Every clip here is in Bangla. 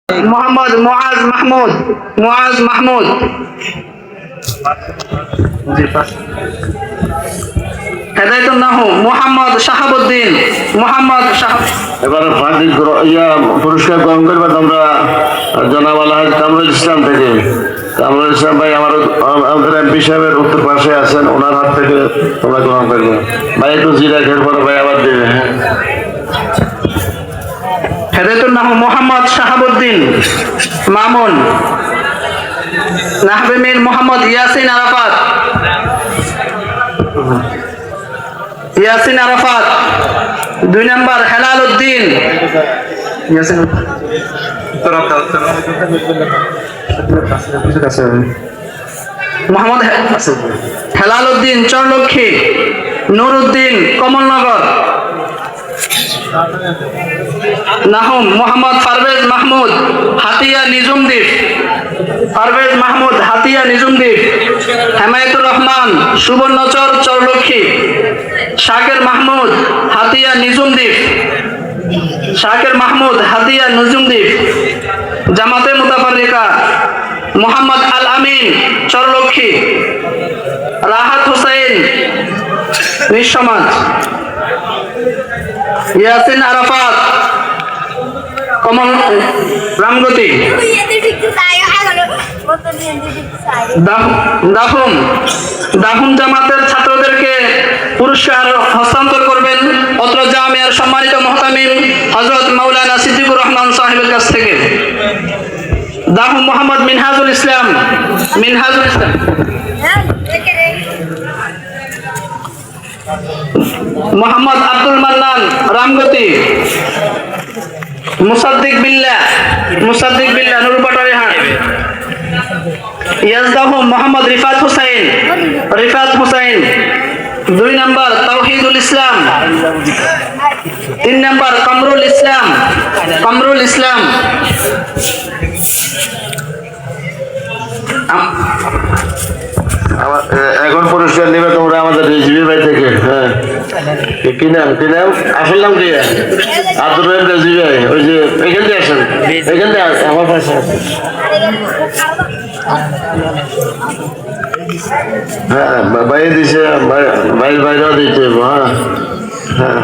মোহাম্মদ মুআজ মাহমুদ। মুআজ মাহমুদ। হেদায়েতুন নাহু মোহাম্মদ শাহাবুদ্দিন। মোহাম্মদ এবার পুরস্কার গ্রহণ করবে তোমরা জনাব আলহাজ কামরুল ইসলাম থেকে। কামরুল ইসলাম ভাই আমাদের এমপি সাহেবের উত্তর পাশে আছেন, ওনার হাত থেকে তোমরা গ্রহণ করবে। ভাই একটু জিরা খের পরে ভাই আবার দেবে। হ্যাঁ, হেদায়েতুন নাহু মোহাম্মদ শাহাবুদ্দিন মামুন। নাহবে মির মোহাম্মদ ইয়াসিন আরাফাত। ইয়াসিন আরাফাত। 2 নম্বর হেলাল উদ্দিন। মোহাম্মদ হেলাল উদ্দিন চরলক্ষ্মী। নুরউদ্দিন কমলনগর। নাহুম মোহাম্মদ পারভেজ মাহমুদ হাতিয়া নিজুমদ্বীপ। পারভেজ মাহমুদ হাতিয়া নিজুমদ্বীপ। হেমায়েতুর রহমান সুবর্ণচর চরলক্ষ্মী। শাকের মাহমুদ হাতিয়া নিজুমদ্বীপ। শাকের মাহমুদ হাতিয়া নিজুমদ্বীপ। জামাতে মুতাফাররিকা মোহাম্মদ আল আমিন চরলক্ষ্মী। রাহাত হোসেন নিঃসমাজ। ইয়াসিন আরাফাত কমল রামগতি। দাহুম জামাতের ছাত্রদেরকে পুরস্কার হস্তান্তর করবেন অত্র জামিয়ার সম্মানিত মুহতামিম হযরত মাওলানা সিদ্দিকুর রহমান সাহেবের কাছ থেকে। দাহুম মোহাম্মদ মিনহাজুল ইসলাম। মিনহাজুল ইসলাম। মোহাম্মদ আব্দুল মান্নান রামগতি। মুসাদ্দিক বিল্লাহ। মুসাদ্দিক বিল্লাহ নুরপাটারি হাট। ইয়াজদাহুম মোহাম্মদ রিফাত হোসেন। রিফাত হোসেন। 2 নম্বর তাওহিদুল ইসলাম। 3 নম্বর কামরুল ইসলাম। কামরুল ইসলাম। এখন পুরস্কার নেবে তোমরা আমাদের রেজবি ভাই থেকে। হ্যাঁ, কি নাম আসল নাম কি? আব্দুল রহিম রেজবি ভাই। ওই যে এখান থেকে আসেন, এখান থেকে আমার পাশে আসেন। হ্যাঁ, বাইরে দিছে, বাইরেও দিতে। হ্যাঁ হ্যাঁ।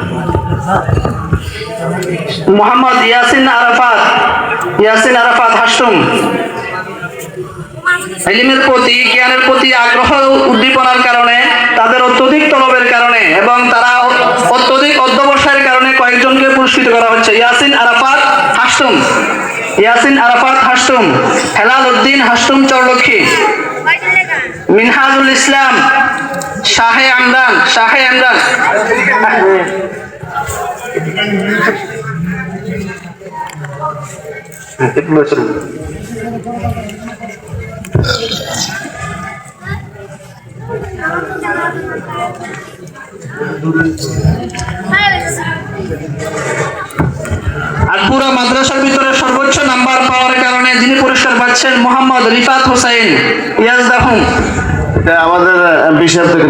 মোহাম্মদ ইয়াসিন আরাফাত। ইয়াসিন আরাফাত হাসতুম। ইলমের প্রতি জ্ঞানের প্রতি আগ্রহ উদ্দীপনার কারণে, তাদের অত্যধিক তলবের কারণে এবং তারা অত্যধিক অধ্যবসায়ের কারণে কয়েকজনকে পুরস্কৃত করা হচ্ছে। ইয়াসিন আরাফাত হাসতুম। ইয়াসিন আরাফাত হাসতুম। হেলাল উদ্দিন হাসতুম চরলক্ষ্মী। মিনহাজুল ইসলাম শাহে আমরান। শাহে আমরান। আর পুরো মাদ্রাসার ভিতরে সর্বোচ্চ নাম্বার পাওয়ার কারণে যিনি পুরস্কার পাচ্ছেন মোহাম্মদ রিফাত হোসেন ইয়াজদাহুম। আমাদের এমপি সাহেব থেকে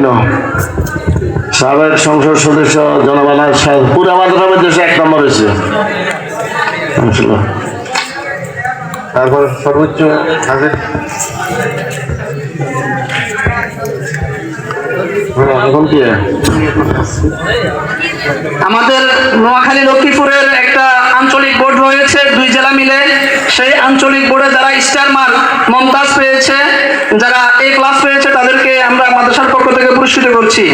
সাবেক সংসদ সদস্য জনাব আলহাজ সাহেব পুরো মাদ্রাসার দেশে 1 নম্বর হয়েছে। তারপর সর্বোচ্চ হাজির এখন কি আমাদের নোয়াখালী লক্ষ্মীপুরের একটা আঞ্চলিক বোর্ড রয়েছে 2 জেলা মিলে। সেই আঞ্চলিক বোর্ডে যারা স্টার মার্ক মমতাজ পেয়েছে, যারা A ক্লাস পেয়েছে, তাদেরকে আমরা মাদ্রাসার পক্ষ থেকে পুরস্কৃত করছি।